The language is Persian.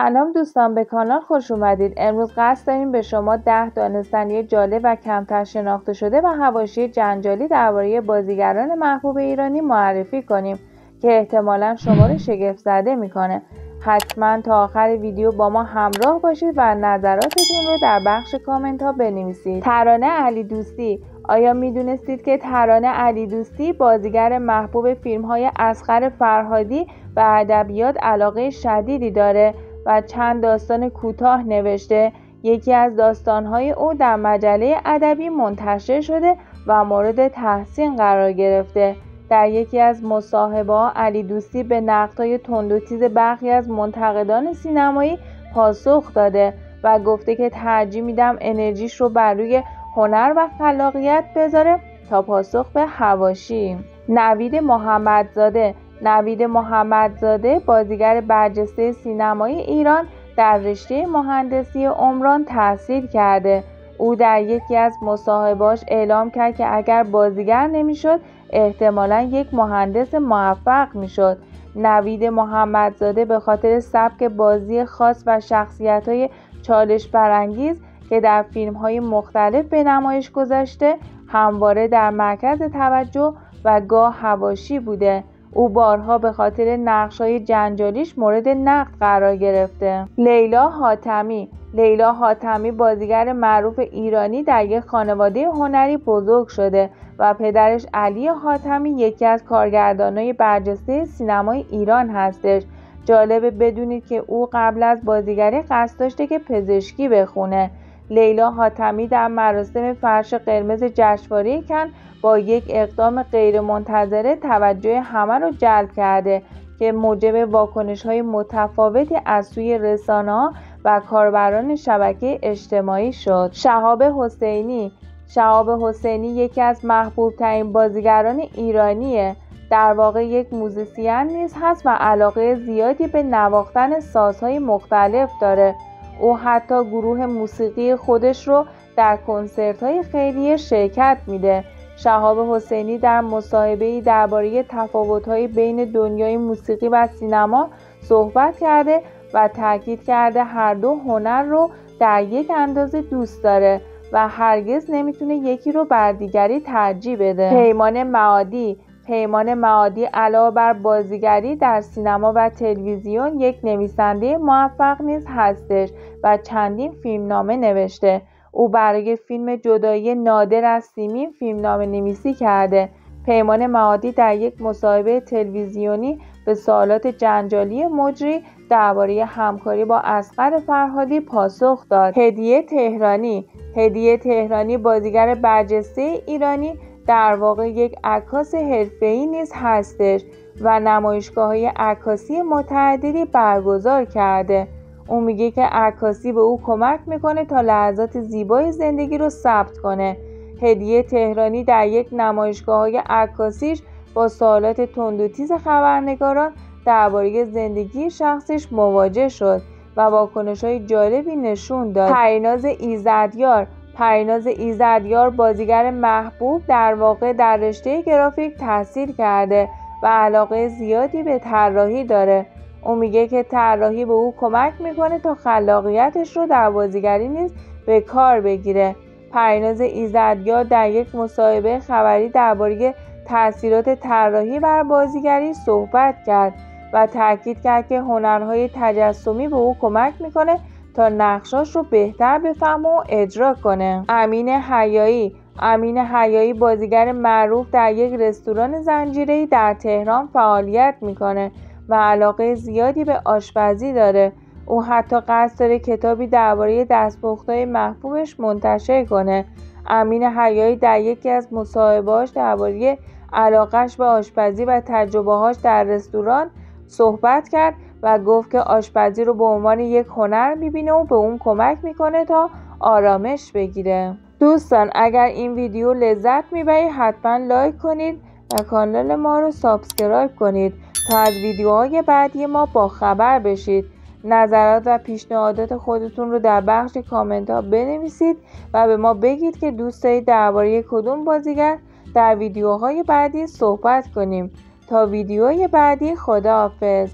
سلام دوستان، به کانال خوش اومدید. امروز قصد داریم به شما 10 دانستنی جالب و کمتر شناخته شده و حواشی جنجالی درباره بازیگران محبوب ایرانی معرفی کنیم که احتمالاً شما رو شگفت زده میکنه. حتما تا آخر ویدیو با ما همراه باشید و نظراتتون رو در بخش کامنت ها بنویسید. ترانه علیدوستی. آیا میدونستید که ترانه علیدوستی بازیگر محبوب فیلم های اصغر فرهادی و ادبیات علاقه شدیدی داره و چند داستان کوتاه نوشته؟ یکی از داستانهای او در مجله ادبی منتشر شده و مورد تحسین قرار گرفته. در یکی از مصاحبه‌ها علیدوستی به نقدهای تند و تیز برخی از منتقدان سینمایی پاسخ داده و گفته که ترجیح میدم انرژیش رو بر روی هنر و خلاقیت بذاره تا پاسخ به حواشی. نوید محمدزاده. نوید محمدزاده بازیگر برجسته سینمایی ایران در رشته مهندسی عمران تحصیل کرده. او در یکی از مصاحبه‌هاش اعلام کرد که اگر بازیگر نمیشد احتمالاً یک مهندس موفق میشد. نوید محمدزاده به خاطر سبک بازی خاص و شخصیت‌های چالش برانگیز که در فیلم‌های مختلف به نمایش گذاشته همواره در مرکز توجه و گاه حواشی بوده. او بارها به خاطر نقش‌های جنجالیش مورد نقد قرار گرفته. لیلا حاتمی. لیلا حاتمی بازیگر معروف ایرانی در یک خانواده هنری بزرگ شده و پدرش علی حاتمی یکی از کارگردانای برجسته سینمای ایران هستش. جالبه بدونید که او قبل از بازیگری قصد داشته که پزشکی بخونه. لیلا حاتمی در مراسم فرش قرمز جشنواره کن با یک اقدام غیرمنتظره توجه همه رو جلب کرده که موجب واکنش‌های متفاوتی از سوی رسانه‌ها و کاربران شبکه اجتماعی شد. شهاب حسینی. شهاب حسینی یکی از محبوب‌ترین بازیگران ایرانیه. در واقع یک موزیسین نیز هست و علاقه زیادی به نواختن سازهای مختلف داره. او حتی گروه موسیقی خودش رو در کنسرت‌های خیریه شرکت میده. شهاب حسینی در مصاحبه‌ای درباره تفاوت‌های بین دنیای موسیقی و سینما صحبت کرده و تاکید کرده هر دو هنر رو در یک اندازه دوست داره و هرگز نمیتونه یکی رو بر دیگری ترجیح بده. پیمان معادی. پیمان معادی علاوه بر بازیگری در سینما و تلویزیون یک نویسنده موفق نیز هستش و چندین فیلمنامه نوشته. او برای فیلم جدایی نادر از سیمین فیلمنامه نویسی کرده. پیمان معادی در یک مصاحبه تلویزیونی به سوالات جنجالی مجری درباره همکاری با اصغر فرهادی پاسخ داد. هدیه تهرانی. هدیه تهرانی بازیگر برجسته ایرانی در واقع یک عکاس حرفه‌ای نیز هستش و نمایشگاه‌های عکاسی متعددی برگزار کرده. او میگه که عکاسی به او کمک میکنه تا لحظات زیبای زندگی رو ثبت کنه. هدیه تهرانی در یک نمایشگاه‌های عکاسیش با سوالات تند و تیز خبرنگاران درباره زندگی شخصیش مواجه شد و واکنش‌های جالبی نشون داد. پریناز ایزدیار. پریناز ایزدیار بازیگر محبوب در واقع در رشته گرافیک تحصیل کرده و علاقه زیادی به طراحی داره. او میگه که طراحی به او کمک میکنه تا خلاقیتش رو در بازیگری نیز به کار بگیره. پریناز ایزدیار در یک مصاحبه خبری درباره تاثیرات طراحی بر بازیگری صحبت کرد و تاکید کرد که هنرهای تجسمی به او کمک میکنه تا نقشاش رو بهتر بفهمه و اجرا کنه. امین حیایی. امین حیایی بازیگر معروف در یک رستوران زنجیره‌ای در تهران فعالیت میکنه و علاقه زیادی به آشپزی داره. او حتی قصد داره کتابی درباره دستپخت‌های محبوبش منتشر کنه. امین حیایی در یکی از مصاحبه‌هاش درباره علاقه‌اش به آشپزی و تجربه‌هاش در رستوران صحبت کرد و گفت که آشپزی رو به عنوان یک هنر می‌بینه و به اون کمک می‌کنه تا آرامش بگیره. دوستان اگر این ویدیو لذت می‌برید حتما لایک کنید و کانال ما رو سابسکرایب کنید تا از ویدیوهای بعدی ما با خبر بشید. نظرات و پیشنهادات خودتون رو در بخش کامنت ها بنویسید و به ما بگید که دوست دارید درباره کدوم بازیگر در ویدیوهای بعدی صحبت کنیم. تا ویدیوهای بعدی، خداحافظ.